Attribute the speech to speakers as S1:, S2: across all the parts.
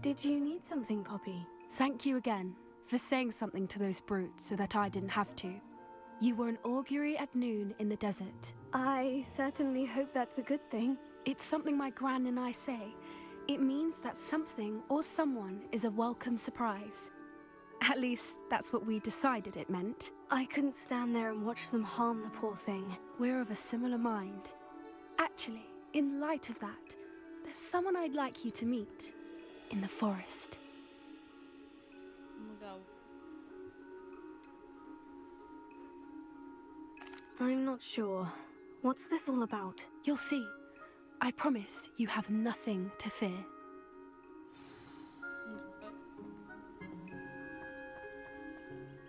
S1: Did you need something, Poppy?
S2: Thank you again for saying something to those brutes so that I didn't have to. You were an augury at noon in the desert.
S1: I certainly hope that's a good thing.
S2: It's something my gran and I say. It means that something or someone is a welcome surprise. At least, that's what we decided it meant.
S1: I couldn't stand there and watch them harm the poor thing.
S2: We're of a similar mind. Actually, in light of that, there's someone I'd like you to meet in the forest.
S3: Go.
S1: I'm not sure. What's this all about?
S2: You'll see. I promise you have nothing to fear.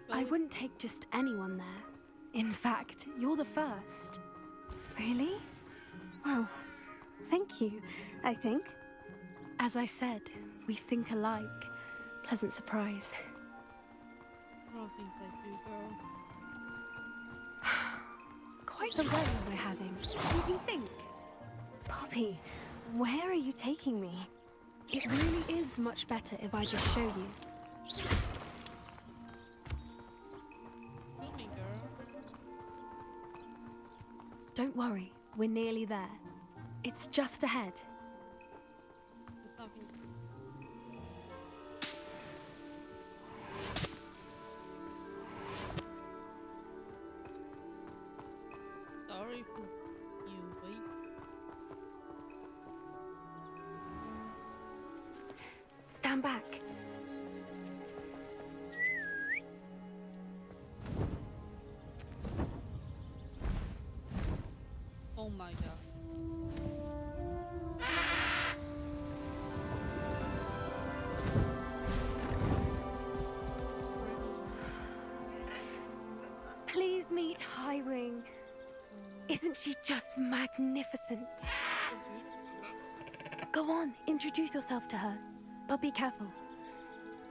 S2: I wouldn't take just anyone there. In fact, you're the first.
S1: Really? Well, thank you, I think.
S2: As I said, we think alike. Pleasant surprise.
S3: I don't think they do, girl.
S2: Quite the weather we're having. What do you think?
S1: Poppy, where are you taking me?
S2: It really is much better if I just show you.
S3: Show me, girl.
S2: Don't worry, we're nearly there. It's just ahead.
S3: There's nothing. Sorry for you, wait.
S2: Stand back.
S3: Oh my god.
S2: Please meet Highwing. Isn't she just magnificent? Go on, introduce yourself to her. But be careful.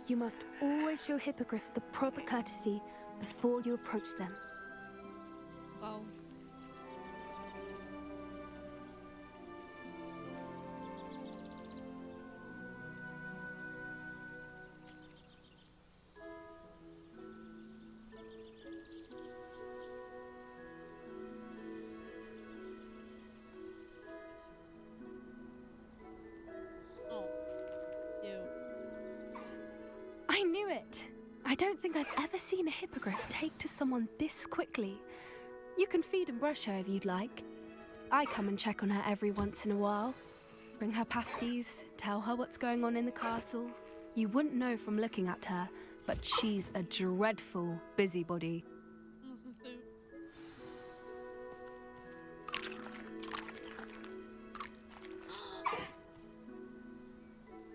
S2: You must always show hippogriffs the proper courtesy before you approach them.
S3: Wow.
S2: I knew it! I don't think I've ever seen a hippogriff take to someone this quickly. You can feed and brush her if you'd like. I come and check on her every once in a while. Bring her pasties, tell her what's going on in the castle. You wouldn't know from looking at her, but she's a dreadful busybody.
S3: Some food.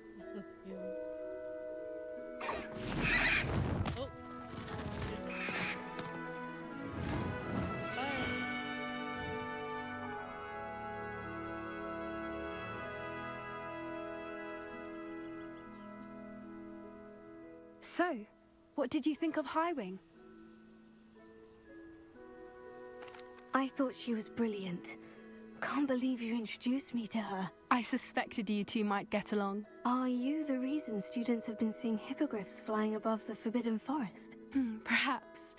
S3: This looks cute. Oh. Bye.
S2: So, what did you think of Highwing?
S1: I thought she was brilliant. Can't believe you introduced me to her.
S2: I suspected you two might get along.
S1: Are you the reason students have been seeing hippogriffs flying above the Forbidden Forest?
S2: Perhaps.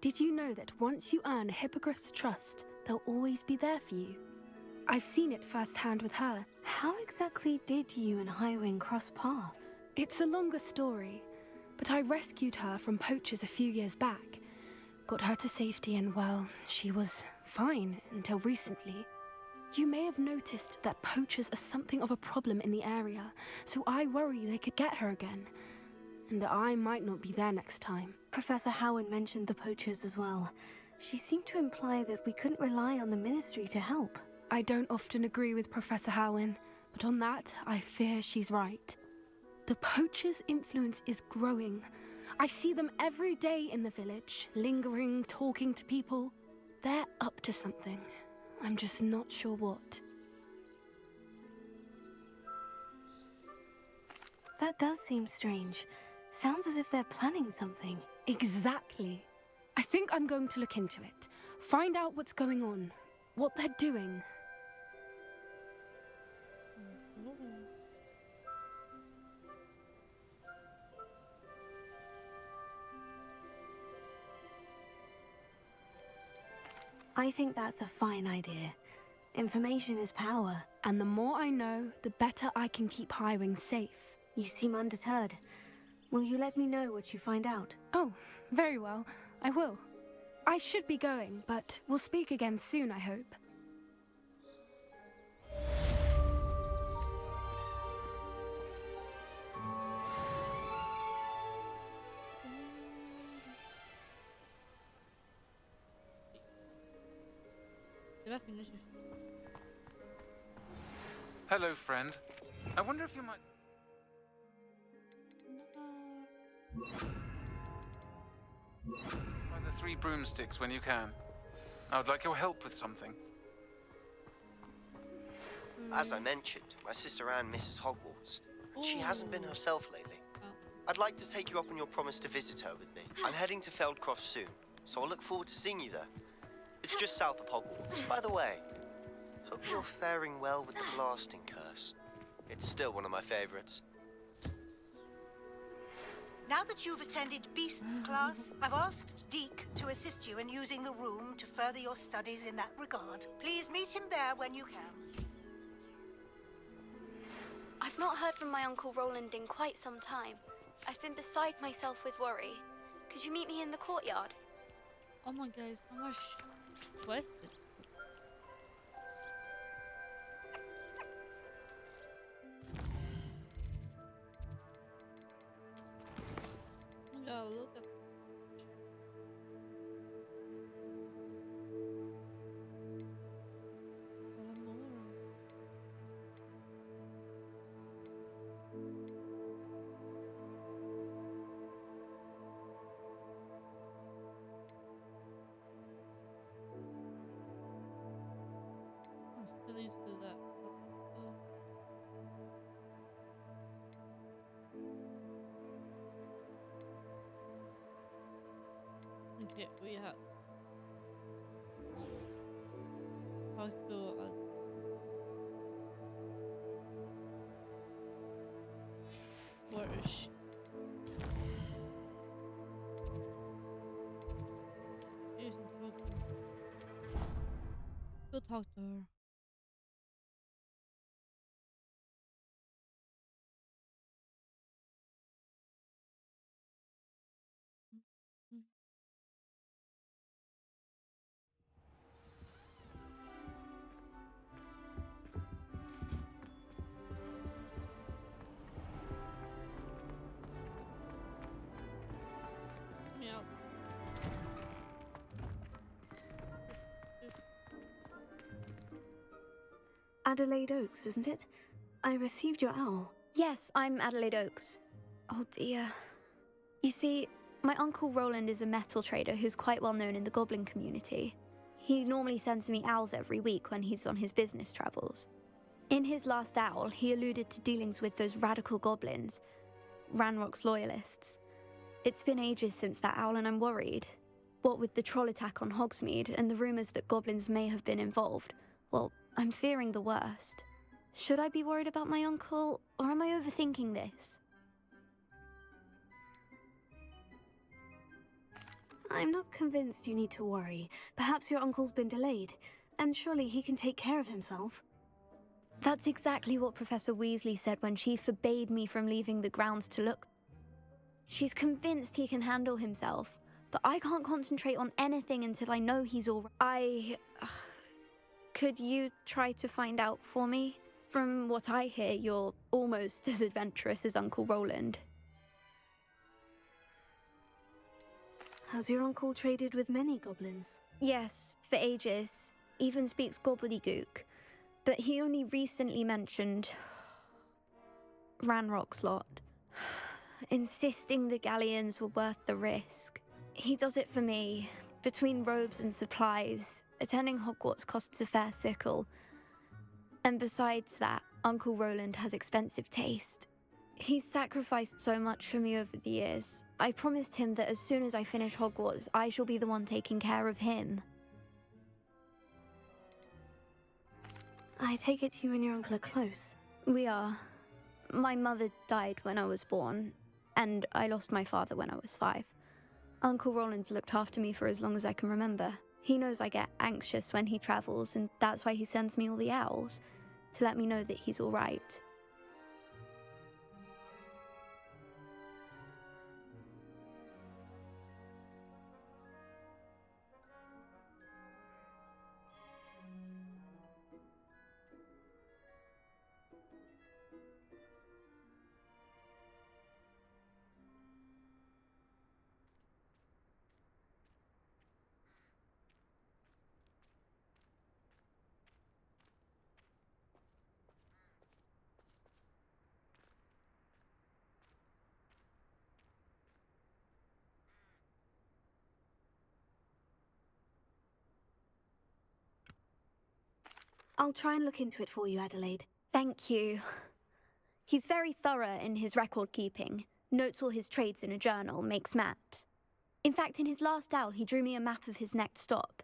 S2: Did you know that once you earn a hippogriff's trust, they'll always be there for you? I've seen it firsthand with her.
S1: How exactly did you and Highwing cross paths?
S2: It's a longer story, but I rescued her from poachers a few years back. Got her to safety and, well, she was fine until recently. You may have noticed that poachers are something of a problem in the area, so I worry they could get her again. And I might not be there next time.
S1: Professor Howard mentioned the poachers as well. She seemed to imply that we couldn't rely on the ministry to help.
S2: I don't often agree with Professor Howin, but on that, I fear she's right. The poachers' influence is growing. I see them every day in the village, lingering, talking to people. They're up to something. I'm just not sure what.
S1: That does seem strange. Sounds as if they're planning something.
S2: Exactly. I think I'm going to look into it. Find out what's going on, what they're doing.
S1: I think that's a fine idea. Information is power.
S2: And the more I know, the better I can keep Highwing safe.
S1: You seem undeterred. Will you let me know what you find out?
S2: Oh, very well. I will. I should be going, but we'll speak again soon, I hope.
S3: Did I finish it?
S4: Hello, friend. I wonder if you might... Find the 3 broomsticks when you can. I would like your help with something.
S5: As I mentioned, my sister Anne misses Hogwarts, and she hasn't been herself lately.
S3: Oh.
S5: I'd like to take you up on your promise to visit her with me. I'm heading to Feldcroft soon, so I'll look forward to seeing you there. It's just south of Hogwarts. By the way, hope you're faring well with the blasting curse. It's still one of my favorites.
S6: Now that you've attended Beast's class, I've asked Deke to assist you in using the room to further your studies in that regard. Please meet him there when you can.
S7: I've not heard from my Uncle Roland in quite some time. I've been beside myself with worry. Could you meet me in the courtyard?
S3: Oh my god, so much questions. Yeah, look at I still need to do that. Okay, we had hospital. Where is she? She isn't talking. Go talk to her. Mm. Meow.
S1: Adelaide Oaks, isn't it? I received your owl.
S7: Yes, I'm Adelaide Oaks. Oh dear. You see, my Uncle Roland is a metal trader who's quite well known in the goblin community. He normally sends me owls every week when he's on his business travels. In his last owl, he alluded to dealings with those radical goblins, Ranrock's loyalists. It's been ages since that owl and I'm worried. What with the troll attack on Hogsmeade and the rumours that goblins may have been involved, well, I'm fearing the worst. Should I be worried about my uncle, or am I overthinking this?
S1: I'm not convinced you need to worry. Perhaps your uncle's been delayed, and surely he can take care of himself.
S7: That's exactly what Professor Weasley said when she forbade me from leaving the grounds to look. She's convinced he can handle himself, but I can't concentrate on anything until I know he's all right. Could you try to find out for me? From what I hear, you're almost as adventurous as Uncle Roland.
S1: Has your uncle traded with many goblins?
S7: Yes, for ages. Even speaks gobbledygook. But he only recently mentioned Ranrock's lot, insisting the galleons were worth the risk. He does it for me. Between robes and supplies, attending Hogwarts costs a fair sickle. And besides that, Uncle Roland has expensive taste. He's sacrificed so much for me over the years. I promised him that as soon as I finish Hogwarts, I shall be the one taking care of him.
S1: I take it you and your uncle are close.
S7: We are. My mother died when I was born, and I lost my father when I was 5. Uncle Roland's looked after me for as long as I can remember. He knows I get anxious when he travels, and that's why he sends me all the owls, to let me know that he's all right.
S1: I'll try and look into it for you, Adelaide.
S7: Thank you. He's very thorough in his record keeping, notes all his trades in a journal, makes maps. In fact, in his last owl, he drew me a map of his next stop.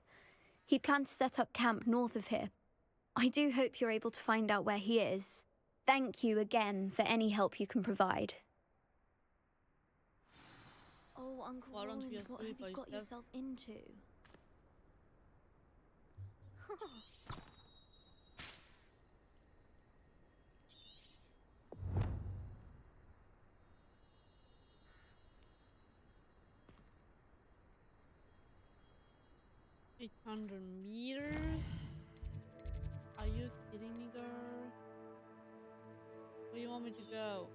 S7: He'd planned to set up camp north of here. I do hope you're able to find out where he is. Thank you again for any help you can provide. Oh, Uncle
S3: Why don't
S7: Roland,
S3: you just
S7: what
S3: do it
S7: have
S3: by
S7: you got
S3: yourself?
S7: yourself into?
S3: 800 meters? Are you kidding me, girl? Where you want me to go?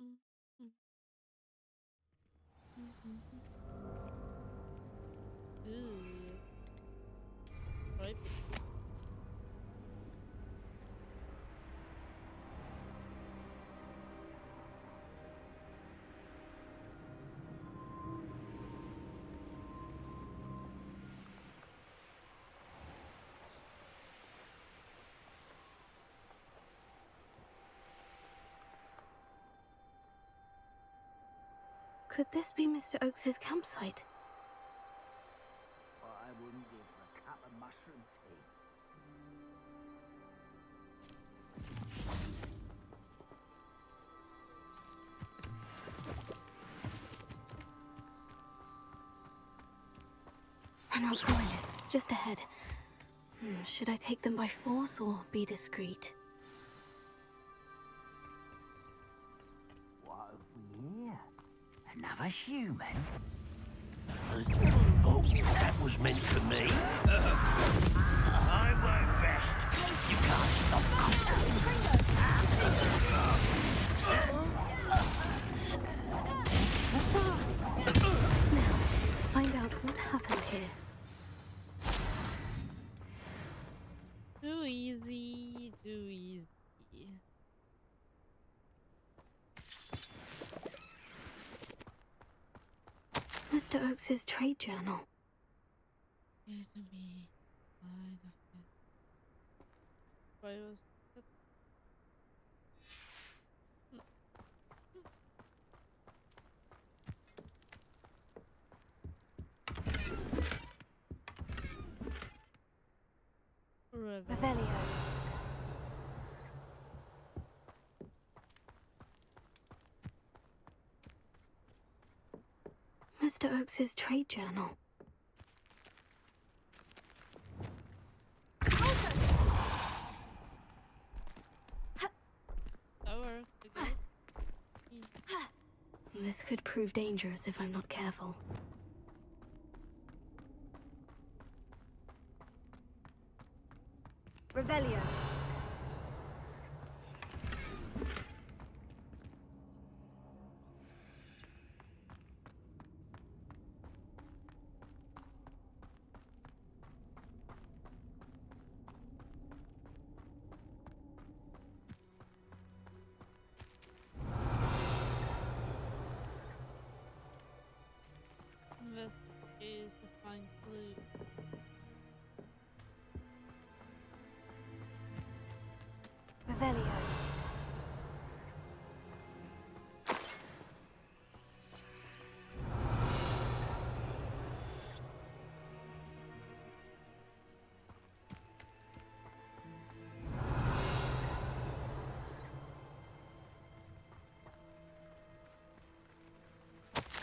S3: Mm, mm, Ooh. Right.
S1: Could this be Mr. Oakes's campsite?
S8: I wouldn't give a cup of mushroom tea.
S1: Reynolds Wireless, just ahead. Should I take them by force or be discreet?
S8: What have we here? Another human? Oh, that was meant for me. I won't rest. You can't stop.
S1: Now, find out what happened here.
S3: Too easy, too easy.
S1: Mr. Oakes's trade journal.
S3: Is to me by the fifth.
S1: Revelio. Mr. Oakes's trade journal. This could prove dangerous if I'm not careful. Revelio.
S3: Investigate to find clue.
S1: Revelio.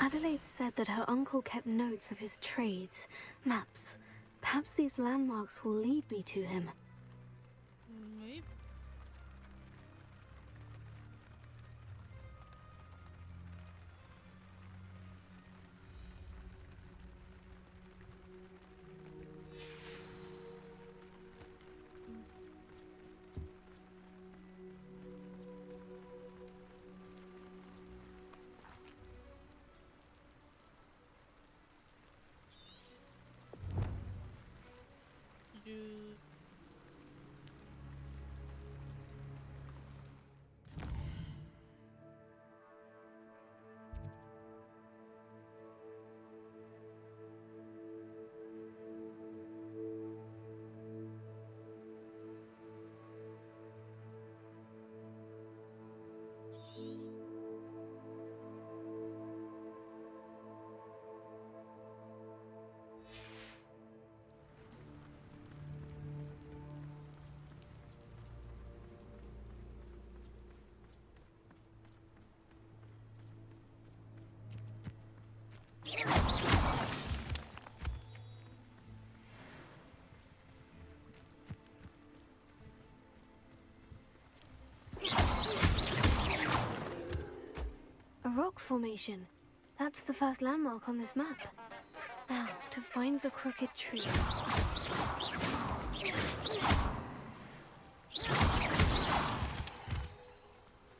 S1: Adelaide said that her uncle kept notes of his trades, maps. Perhaps these landmarks will lead me to him.
S3: Maybe. You
S1: A rock formation. That's the first landmark on this map. Now, to find the crooked tree.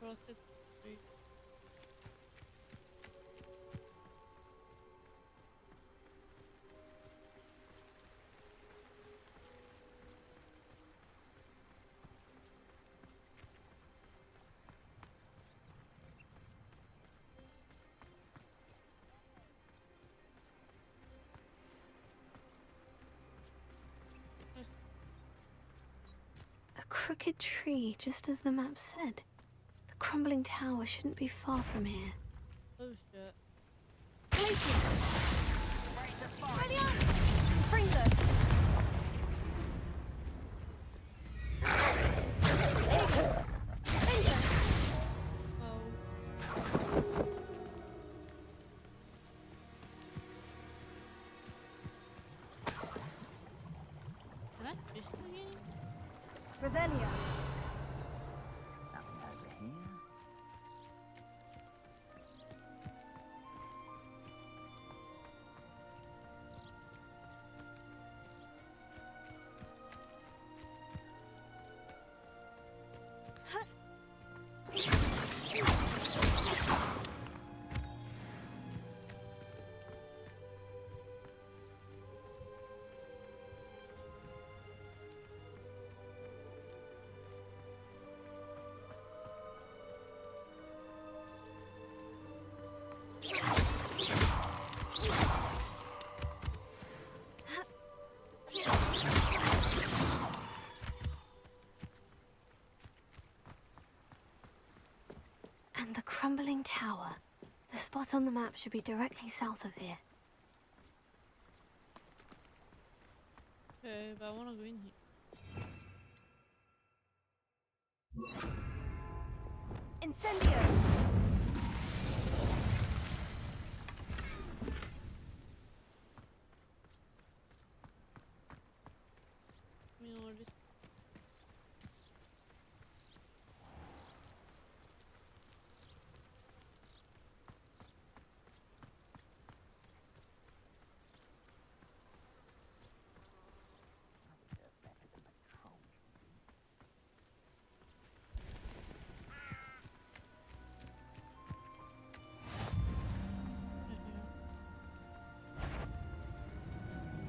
S3: rocket tree.
S1: A crooked tree, just as the map said. The crumbling tower shouldn't be far from here.
S3: Oh shit. Oh. Can I fish again?
S1: Revelia.
S8: Nothing over here.
S1: And the crumbling tower. The spot on the map should be directly south of here.
S3: Okay, but I wanna go in here.
S1: Incendio!
S3: You know, this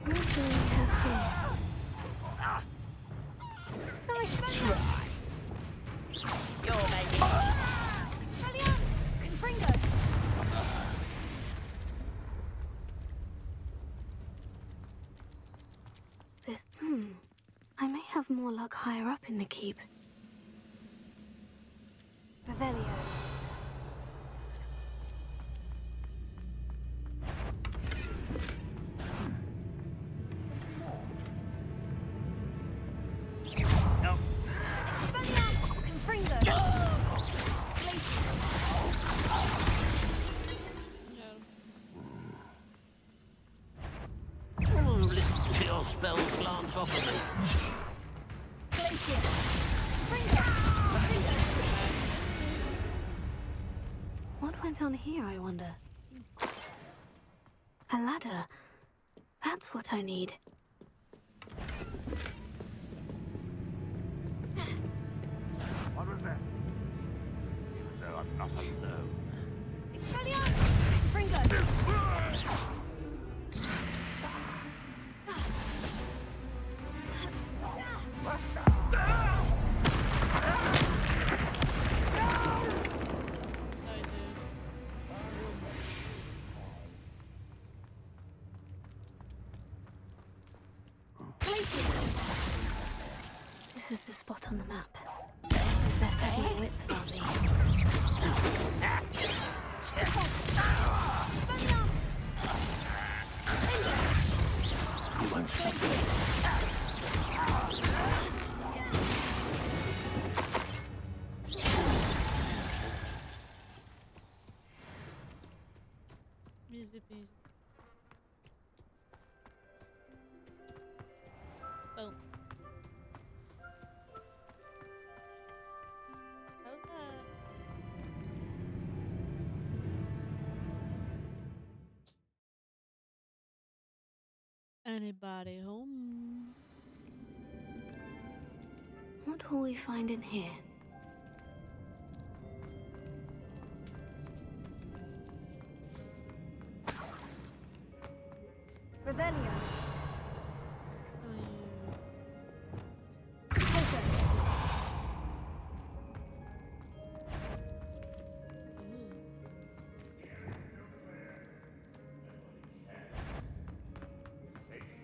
S1: What do we have here?
S8: Nice try. You're making
S1: This. I may have more luck higher up in the keep. Revelio.
S8: no.
S3: yeah.
S8: spells glance off of me.
S1: What went on here, I wonder? A ladder. That's what I need.
S8: What was that? Even so, I'm not alone.
S3: Sorry, dude.
S1: This is the spot on the map. I'd best have my wits about me.
S8: You won't stop me.
S3: Easy peasy. Oh. Okay. Anybody home?
S1: What will we find in here? Revelio.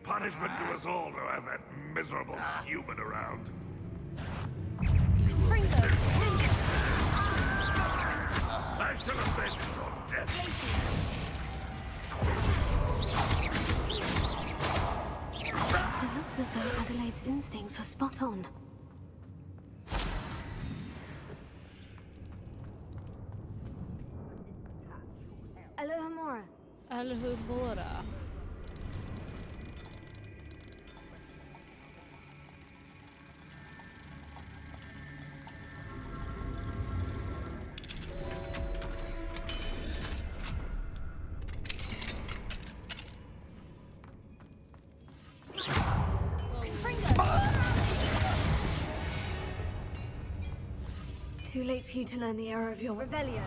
S9: Punishment to us all to have that miserable human around. I shall avenge your death.
S1: It looks as though Adelaide's instincts were spot on. Alohomora.
S3: Alhumora.
S1: Too late for you to learn the error of your rebellion.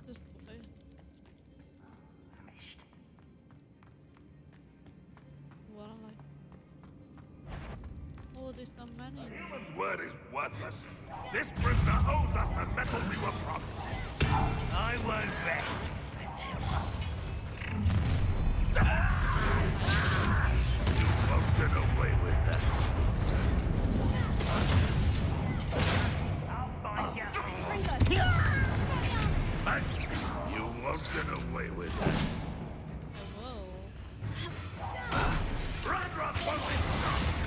S3: Just okay. What am I? Oh, there's so many.
S9: Human's word is worthless. This prisoner owes us the metal we were promised.
S8: I won't rest until
S9: You won't get away with that. You won't get away with that.
S3: Whoa.
S9: Ragnarok won't be stopped.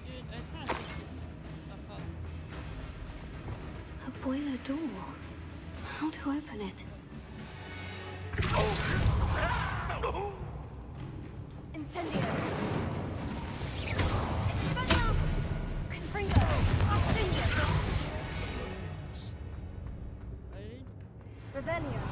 S3: Dude, I can't pick this stuff up.
S1: A boiler door. How to open it? Incendio. Confringo. Incendio.
S3: Ready?
S1: Revelio.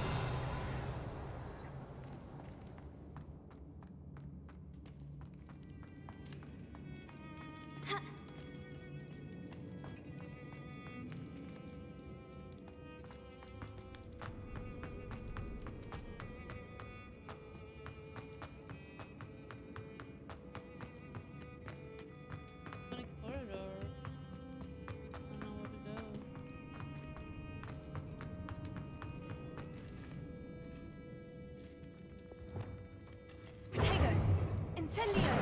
S1: Incendio!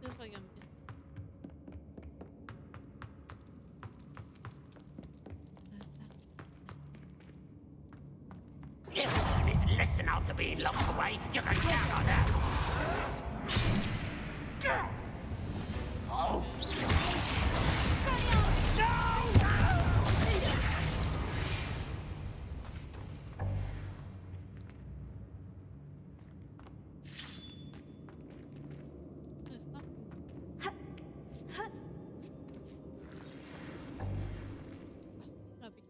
S3: Feels like I'm missing.
S8: If one is listen after being locked away, you can count on that. Oh.
S3: There's nothing. No big.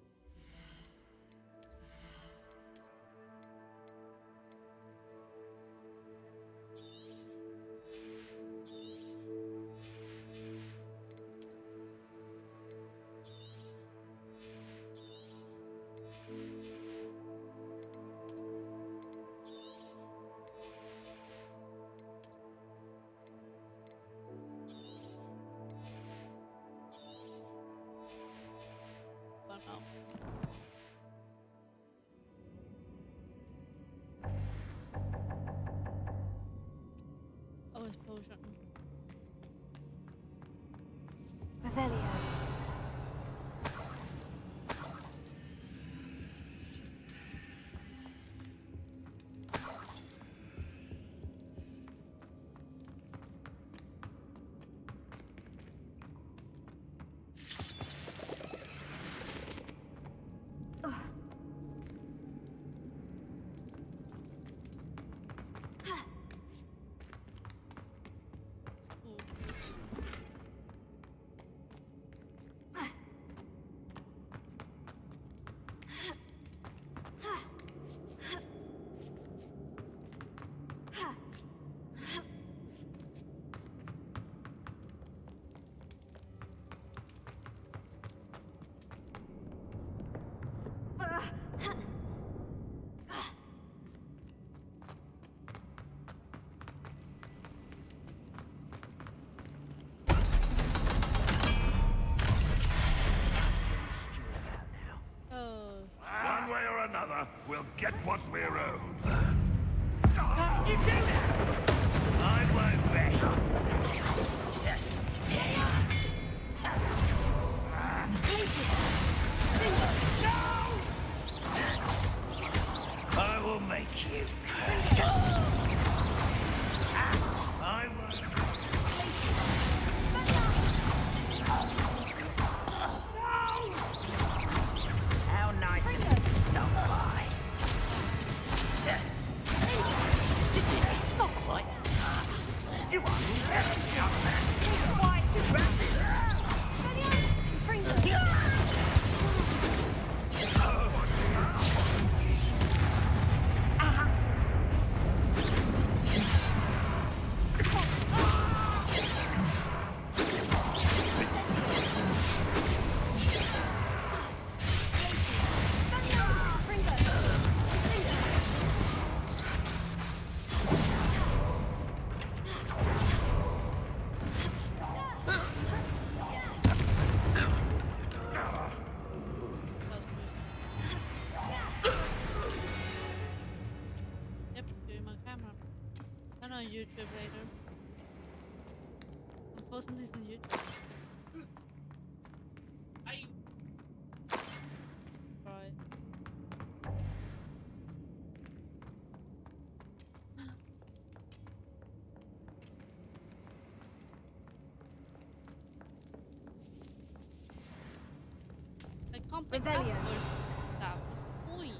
S3: But no. Oh, it's potion.
S1: Revelio.
S3: Ooh. Oh,
S9: One way or another, we'll get what we're owed.
S8: What you do now? I won't rest. I will make you. I will. How nice of you to stop by. This is not quite. You are very young man. Quite rapid.
S3: that's good. Yep, doing my camera. I'm on YouTube later. I'm posting this on YouTube. Right. I can't pick up
S1: Rebellion.
S3: those stuff. Oi.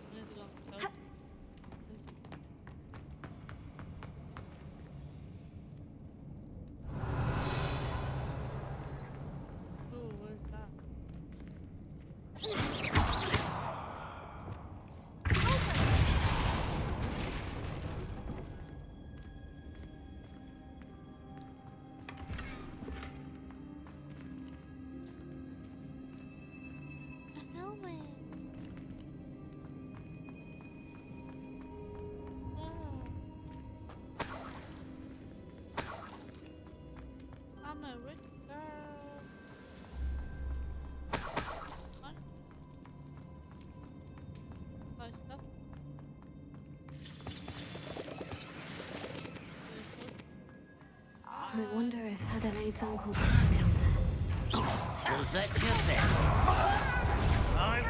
S3: I need to go on the top. Ooh, what is that?
S1: I wonder if Adelaide's uncle could be down there.
S8: You'll fetch your best. I'm...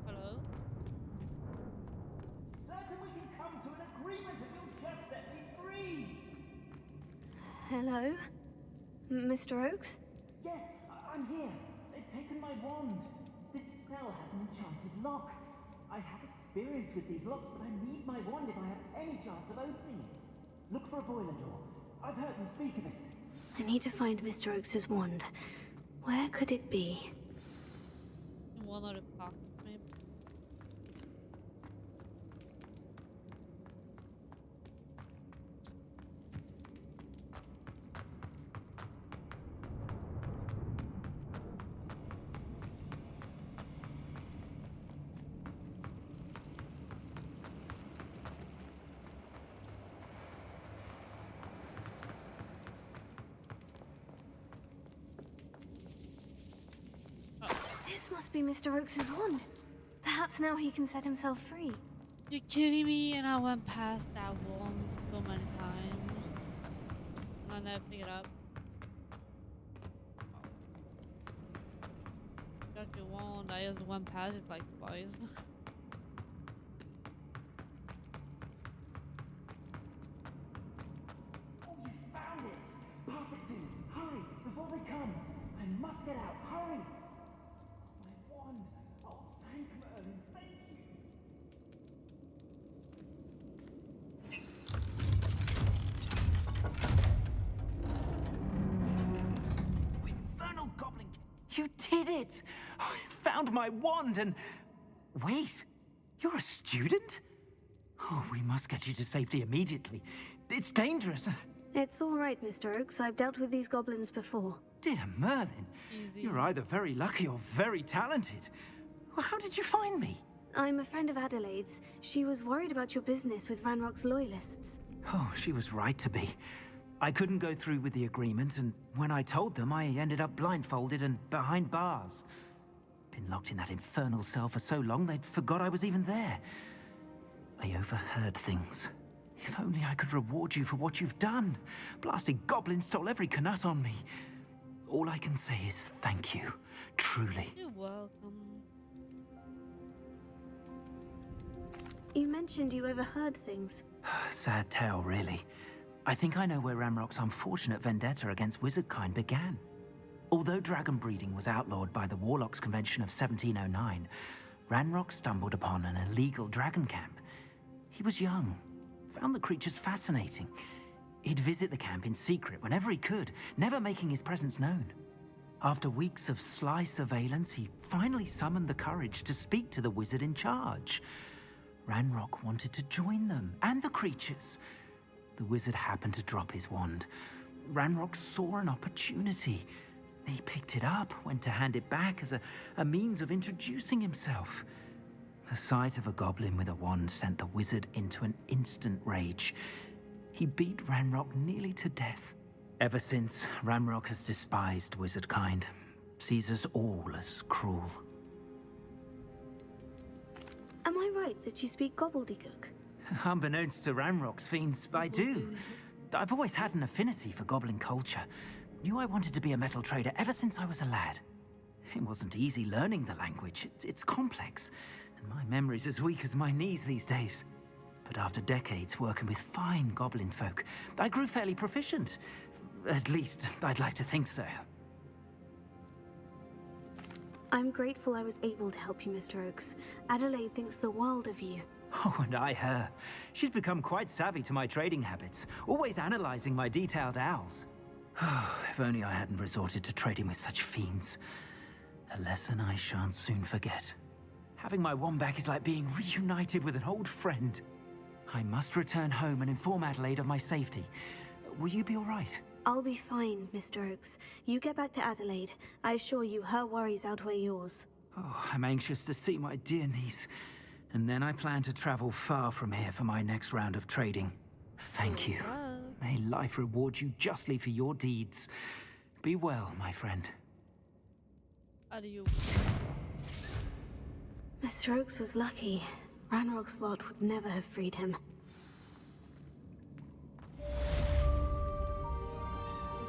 S3: Hello?
S10: Certain we can come to an agreement if you'll just set me free.
S1: Hello? Mr. Oakes?
S10: Yes, I'm here. They've taken my wand. This cell has an enchanted lock. I have experience with these locks, but I need my wand if I have any chance of opening it. Look for a boiler door. I've heard them speak of it.
S1: I need to find Mr. Oakes's wand. Where could it be?
S3: In one of the pockets, maybe.
S1: This must be Mr. Oakes's wand. Perhaps now he can set himself free.
S3: You're kidding me? And I went past that one so many times. And I never picked it up. Got your wand. I just went past it like twice.
S10: Oh, you found it! Pass it to me. Hurry, before they come. I must get out. Hurry! My wand. Oh, thank Merlin. Thank you. Infernal goblin! You did it! I found my wand and... Wait, you're a student? Oh, we must get you to safety immediately. It's dangerous.
S1: It's all right, Mr. Oakes. I've dealt with these goblins before.
S10: Dear Merlin,
S3: Easy.
S10: you're either very lucky or very talented. Well, how did you find me?
S1: I'm a friend of Adelaide's. She was worried about your business with Ranrock's loyalists.
S10: Oh, she was right to be. I couldn't go through with the agreement, and when I told them, I ended up blindfolded and behind bars. Been locked in that infernal cell for so long, they'd forgot I was even there. I overheard things. If only I could reward you for what you've done. Blasted goblin stole every Knut on me. All I can say is thank you, truly.
S3: You're welcome.
S1: You mentioned you overheard things.
S10: Sad tale, really. I think I know where Ranrock's unfortunate vendetta against wizardkind began. Although dragon breeding was outlawed by the Warlocks Convention of 1709, Ranrock stumbled upon an illegal dragon camp. He was young, found the creatures fascinating. He'd visit the camp in secret whenever he could, never making his presence known. After weeks of sly surveillance, he finally summoned the courage to speak to the wizard in charge. Ranrock wanted to join them, and the creatures. The wizard happened to drop his wand. Ranrock saw an opportunity. He picked it up, went to hand it back as a means of introducing himself. The sight of a goblin with a wand sent the wizard into an instant rage. He beat Ranrock nearly to death. Ever since, Ranrock has despised wizardkind, sees us all as cruel.
S1: Am I right that you speak gobbledygook?
S10: Unbeknownst to Ranrock's fiends, I do. I've always had an affinity for goblin culture. Knew I wanted to be a metal trader ever since I was a lad. It wasn't easy learning the language. It's complex, and my memory's as weak as my knees these days. But after decades working with fine goblin folk, I grew fairly proficient. At least, I'd like to think so.
S1: I'm grateful I was able to help you, Mr. Oakes. Adelaide thinks the world of you.
S10: Oh, and I her. She's become quite savvy to my trading habits, always analyzing my detailed owls. If only I hadn't resorted to trading with such fiends. A lesson I shan't soon forget. Having my wand back is like being reunited with an old friend. I must return home and inform Adelaide of my safety. Will you be all right?
S1: I'll be fine, Mr. Oakes. You get back to Adelaide. I assure you her worries outweigh yours.
S10: Oh, I'm anxious to see my dear niece. And then I plan to travel far from here for my next round of trading. Thank you. May life reward you justly for your deeds. Be well, my friend.
S3: Adieu.
S1: Mr. Oakes was lucky. Ranrock's lot would never have freed him.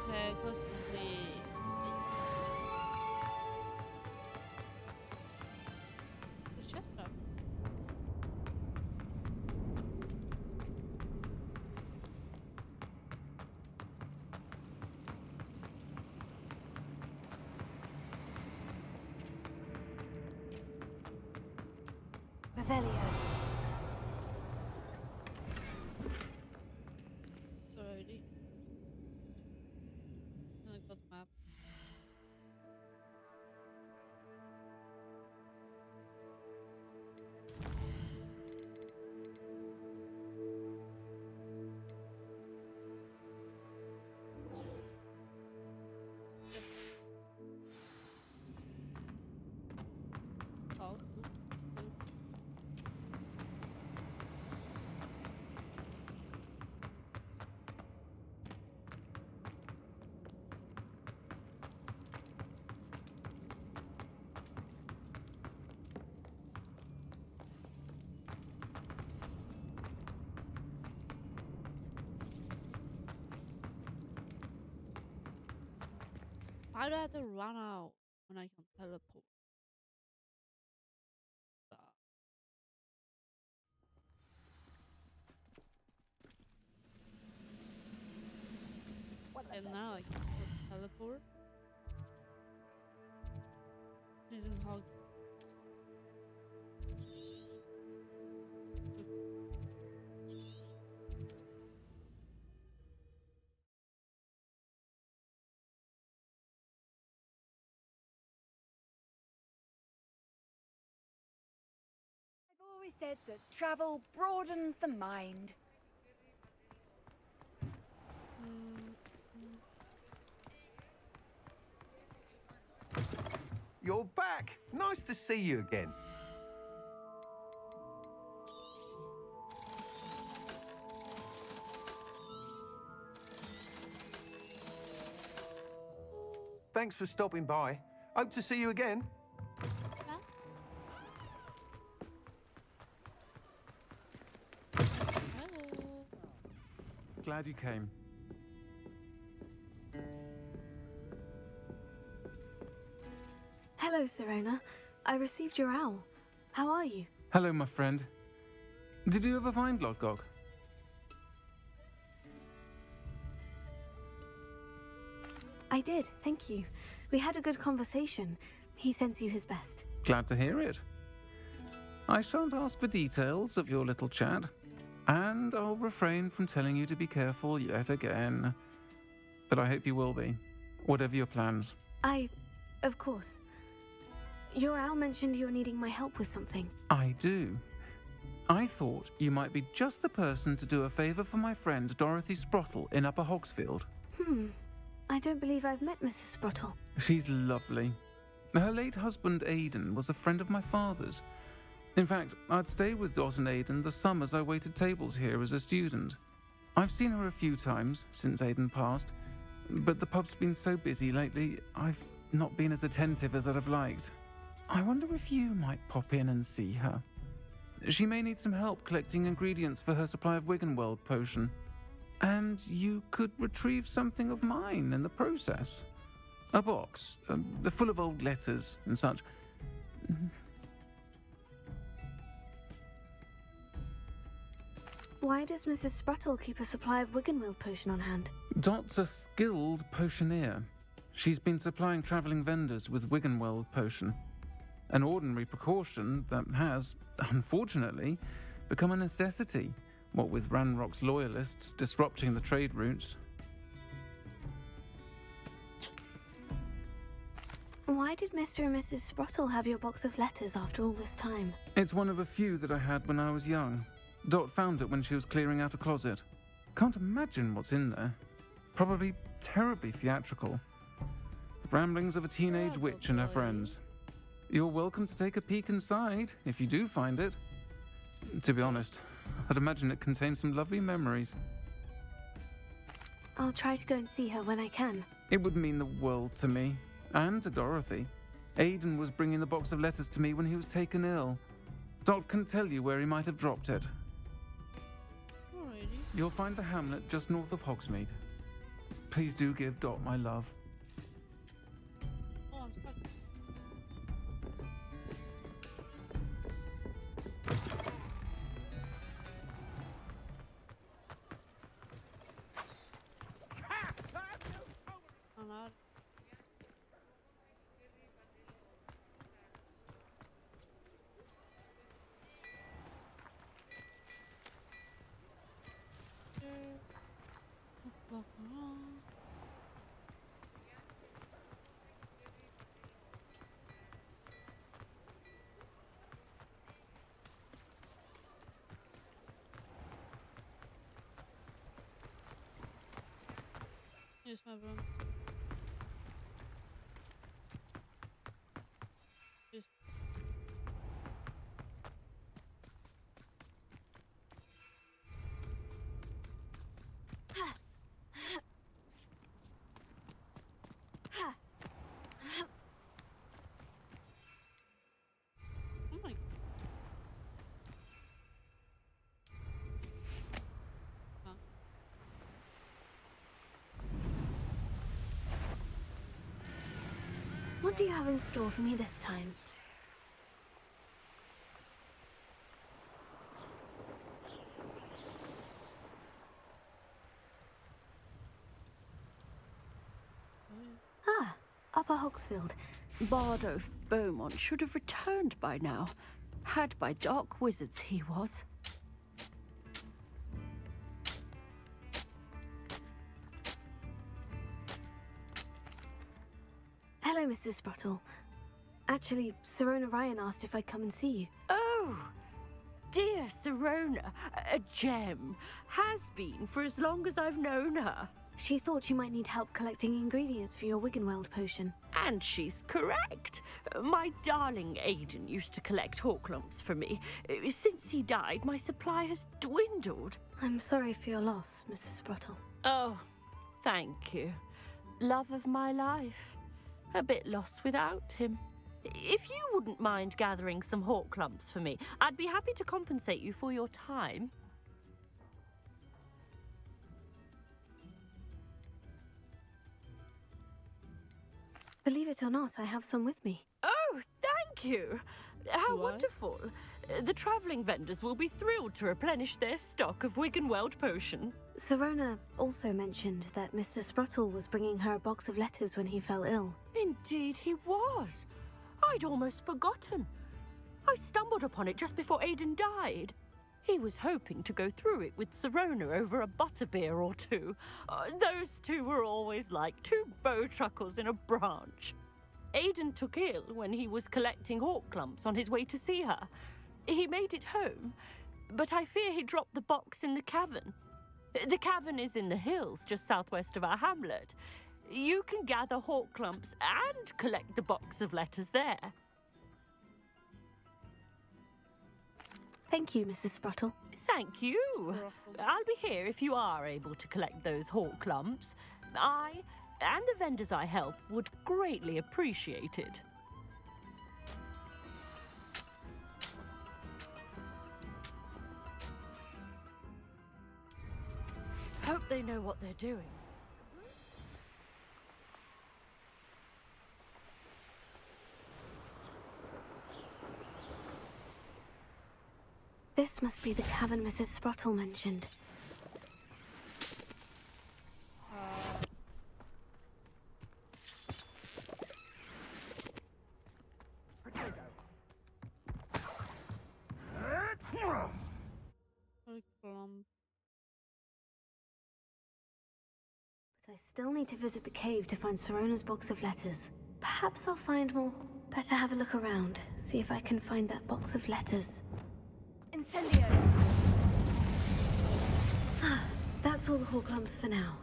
S3: Okay, quest complete. The chest up.
S1: Revelio.
S3: Sorry. I got the map. Oh. Why do I have to run out when I can teleport? And now I can teleport. He's in Hogwarts.
S11: I've always said that travel broadens the mind.
S12: You're back. Nice to see you again. Thanks for stopping by. Hope to see you again.
S3: Hello.
S4: Glad you came.
S1: Hello, Serena. I received your owl. How are you?
S4: Hello, my friend. Did you ever find Lodgok?
S1: I did, thank you. We had a good conversation. He sends you his best.
S4: Glad to hear it. I shan't ask for details of your little chat, and I'll refrain from telling you to be careful yet again. But I hope you will be, whatever your plans.
S1: Of course. Your owl mentioned you were needing my help with something.
S4: I do. I thought you might be just the person to do a favor for my friend Dorothy Sprottle in Upper Hogsfield.
S1: I don't believe I've met Mrs. Sprottle.
S4: She's lovely. Her late husband Aidan was a friend of my father's. In fact, I'd stay with Dot and Aidan the summers I waited tables here as a student. I've seen her a few times since Aidan passed, but the pub's been so busy lately, I've not been as attentive as I'd have liked. I wonder if you might pop in and see her. She may need some help collecting ingredients for her supply of Wiggenweld potion. And you could retrieve something of mine in the process. A box, full of old letters and such.
S1: Why does Mrs. Sprottle keep a supply of Wiggenweld potion on hand?
S4: Dot's a skilled potioneer. She's been supplying travelling vendors with Wiggenweld potion. An ordinary precaution that has, unfortunately, become a necessity, what with Ranrock's loyalists disrupting the trade routes.
S1: Why did Mr. and Mrs. Sprottle have your box of letters after all this time?
S4: It's one of a few that I had when I was young. Dot found it when she was clearing out a closet. Can't imagine what's in there. Probably terribly theatrical. The ramblings of a teenage witch and her friends. You're welcome to take a peek inside, if you do find it. To be honest, I'd imagine it contains some lovely memories.
S1: I'll try to go and see her when I can.
S4: It would mean the world to me, and to Dorothy. Aidan was bringing the box of letters to me when he was taken ill. Dot can tell you where he might have dropped it.
S3: Alrighty.
S4: You'll find the hamlet just north of Hogsmeade. Please do give Dot my love.
S3: Oh, I'm stuck. I'm out. Let's walk around. Here's my room. Here's oh my. Huh.
S1: What do you have in store for me this time? Ah, Upper Hogsfield.
S13: Bardo Beaumont should have returned by now. Had by dark wizards he was.
S1: Hello, Mrs. Sprottle. Actually, Sirona Ryan asked if I'd come and see you.
S13: Oh, dear Sirona, a gem. Has been for as long as I've known her.
S1: She thought you might need help collecting ingredients for your Wiggenweld potion.
S13: And she's correct. My darling Aidan used to collect hawk lumps for me. Since he died, my supply has dwindled.
S1: I'm sorry for your loss, Mrs. Sprottle.
S13: Oh, thank you. Love of my life. A bit lost without him. If you wouldn't mind gathering some hawk lumps for me, I'd be happy to compensate you for your time.
S1: Believe it or not, I have some with me.
S13: Oh, thank you. How
S3: What?
S13: wonderful. The travelling vendors will be thrilled to replenish their stock of Wiggenweld potion.
S1: Sirona also mentioned that Mr. Sprottle was bringing her a box of letters when he fell ill.
S13: Indeed he was. I'd almost forgotten. I stumbled upon it just before Aidan died. He was hoping to go through it with Sirona over a butterbeer or two. Those two were always like two bowtruckles in a branch. Aidan took ill when he was collecting hawk clumps on his way to see her. He made it home, but I fear he dropped the box in the cavern. The cavern is in the hills just southwest of our hamlet. You can gather hawk clumps and collect the box of letters there.
S1: Thank you, Mrs. Sprottle.
S13: Thank you. I'll be here if you are able to collect those hawk lumps. I and the vendors I help would greatly appreciate it. Hope they know what they're doing.
S1: This must be the cavern Mrs. Sprottle mentioned. But I still need to visit the cave to find Sirona's box of letters. Perhaps I'll find more. Better have a look around, see if I can find that box of letters.
S11: Incendio!
S1: That's all the hawk lumps for now.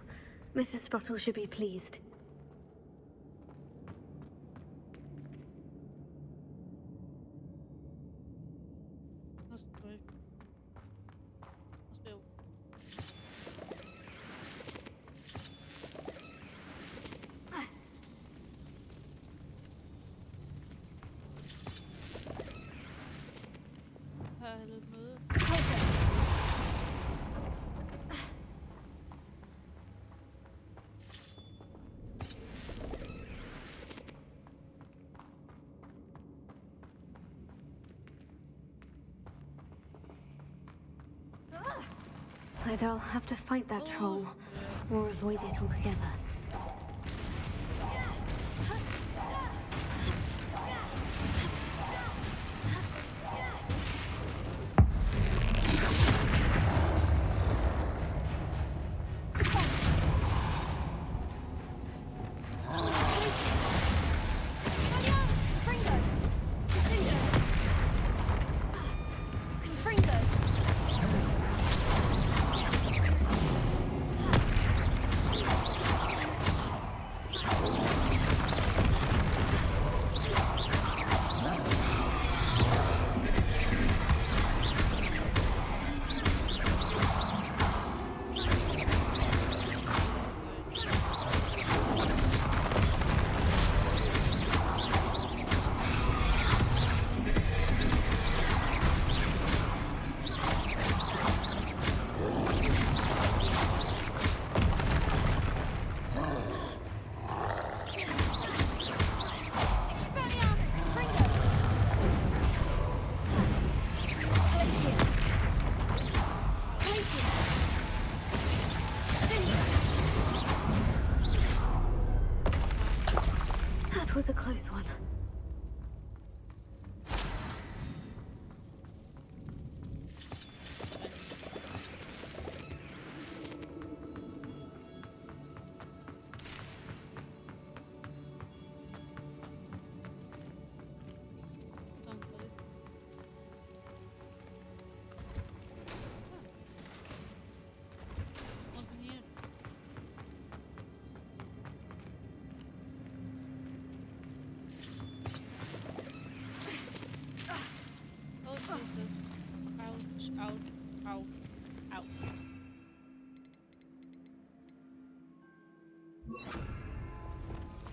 S1: Mrs. Sprottle should be pleased.
S3: That's great. have lidt møde.
S1: Either I'll have to fight that troll, or avoid it altogether. That was a close one.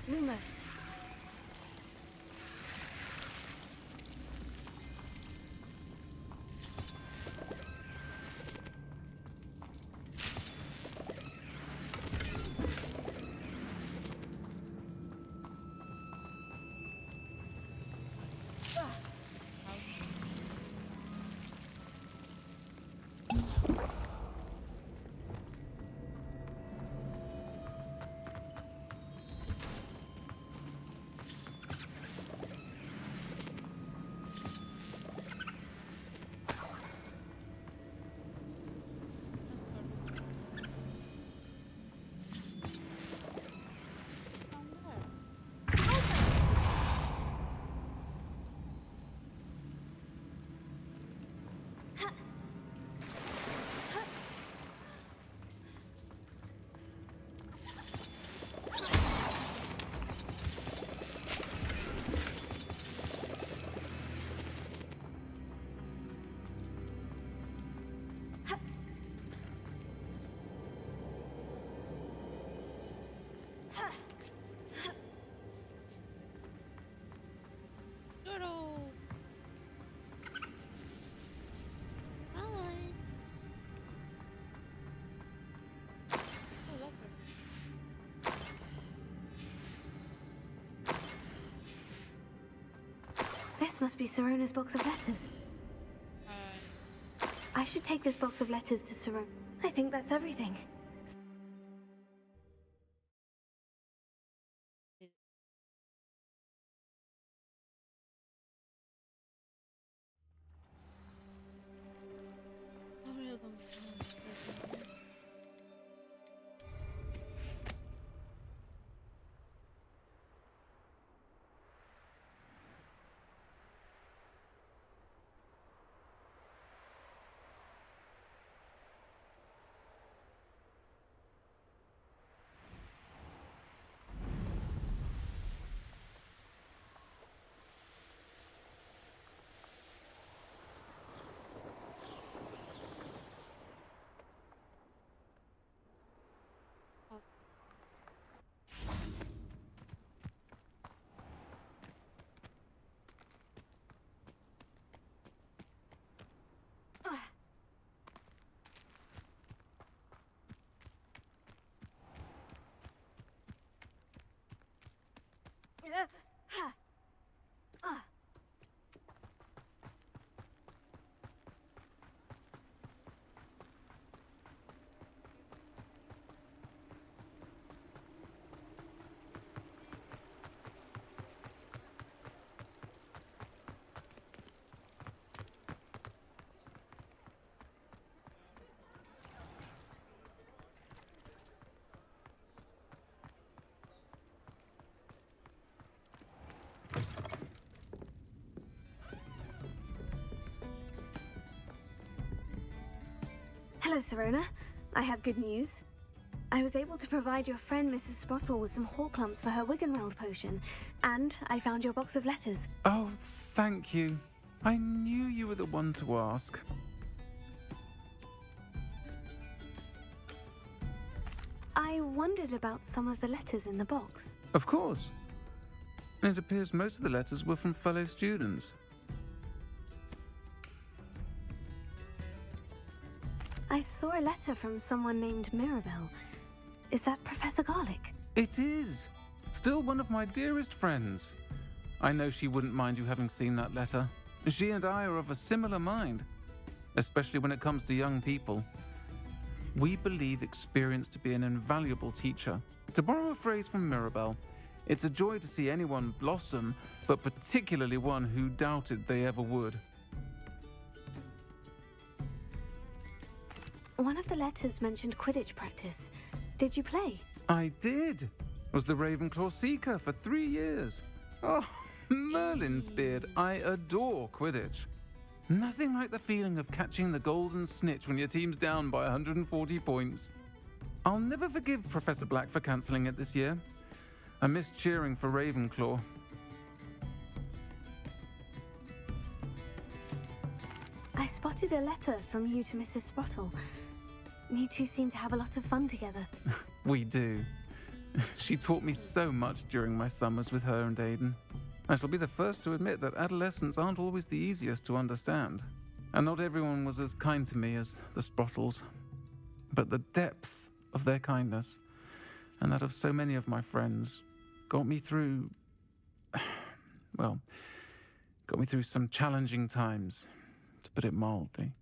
S1: Lumos. This must be Sirona's box of letters. I should take this box of letters to Sirona. I think that's everything. Hello, Serona. I have good news. I was able to provide your friend Mrs. Sprottle with some Horklumps for her Wiggenweld potion, and I found your box of letters.
S4: Oh, thank you. I knew you were the one to ask.
S1: I wondered about some of the letters in the box.
S4: Of course. It appears most of the letters were from fellow students.
S1: I saw a letter from someone named Mirabelle. Is that Professor Garlick?
S4: It is. Still one of my dearest friends. I know she wouldn't mind you having seen that letter. She and I are of a similar mind, especially when it comes to young people. We believe experience to be an invaluable teacher. To borrow a phrase from Mirabelle, it's a joy to see anyone blossom, but particularly one who doubted they ever would.
S1: One of the letters mentioned Quidditch practice. Did you play?
S4: I did. Was the Ravenclaw Seeker for 3 years. Oh, Merlin's beard. I adore Quidditch. Nothing like the feeling of catching the golden snitch when your team's down by 140 points. I'll never forgive Professor Black for cancelling it this year. I missed cheering for Ravenclaw.
S1: I spotted a letter from you to Mrs. Sprottle. You two seem to have a lot of fun together.
S4: We do. She taught me so much during my summers with her and Aidan. I shall be the first to admit that adolescents aren't always the easiest to understand. And not everyone was as kind to me as the Sprottles. But the depth of their kindness, and that of so many of my friends, got me through... well, got me through some challenging times, to put it mildly.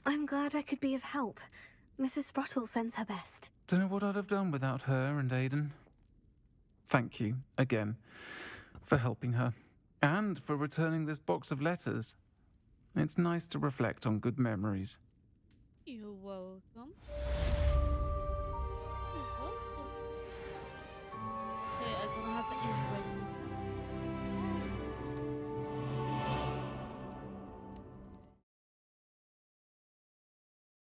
S1: I'm glad I could be of help. Mrs. Sprottle sends her best.
S4: Don't know what I'd have done without her and Aidan. Thank you, again, for helping her, and for returning this box of letters. It's nice to reflect on good memories.
S3: You're welcome.